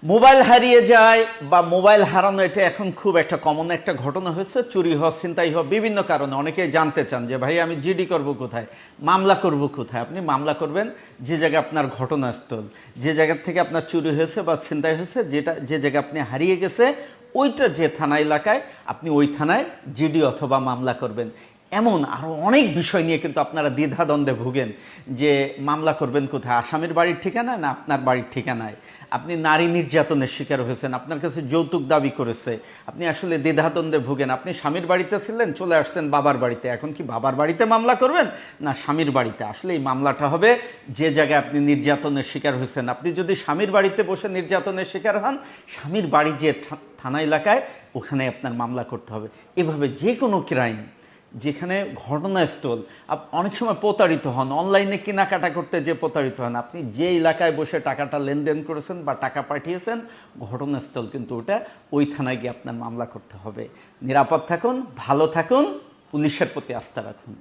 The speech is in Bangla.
মোবাইল হারিয়ে যায় বা মোবাইল হারানো এটা এখন খুব একটা কমন একটা ঘটনা হয়েছে। চুরি হওয়া, ছিনতাই হওয়া, বিভিন্ন কারণে অনেকেই জানতে চান যে ভাই আমি জিডি করব কোথায়, মামলা করব কোথায়। আপনি মামলা করবেন যে জায়গায় আপনার ঘটনাস্থল, যে জায়গা থেকে আপনার চুরি হয়েছে বা ছিনতাই হয়েছে, যেটা যে জায়গায় আপনি হারিয়ে গেছে, ওইটা যে থানা এলাকায়, আপনি ওই থানায় জিডি অথবা মামলা করবেন। এমন আরও অনেক বিষয় নিয়ে কিন্তু আপনারা দ্বিধাদ্বন্দ্বে ভুগেন যে মামলা করবেন কোথায়, আসামির বাড়ির ঠিকানায় না আপনার বাড়ির ঠিকানায়। আপনি নারী নির্যাতনের শিকার হয়েছেন, আপনার কাছে যৌতুক দাবি করেছে, আপনি আসলে দ্বিধাদ্বন্দ্বে ভুগেন। আপনি স্বামীর বাড়িতে ছিলেন, চলে আসছেন বাবার বাড়িতে, এখন কি বাবার বাড়িতে মামলা করবেন না স্বামীর বাড়িতে? আসলে এই মামলাটা হবে যে জায়গায় আপনি নির্যাতনের শিকার হয়েছেন। আপনি যদি স্বামীর বাড়িতে বসে নির্যাতনের শিকার হন, স্বামীর বাড়ি যে থানা এলাকায়, ওখানে আপনার মামলা করতে হবে। এভাবে যে কোনো ক্রাইম যেখানে ঘটনাস্থল, অনেক সময় প্রতারিত হন, অনলাইনে কেনাকাটা করতে যে প্রতারিত হন, আপনি যে এলাকায় বসে টাকাটা লেনদেন করেছেন বা টাকা পাঠিয়েছেন, ঘটনাস্থল কিন্তু ওটা, ওই থানায় গিয়ে আপনার মামলা করতে হবে। নিরাপদ থাকুন, ভালো থাকুন, পুলিশের প্রতি আস্থা রাখুন।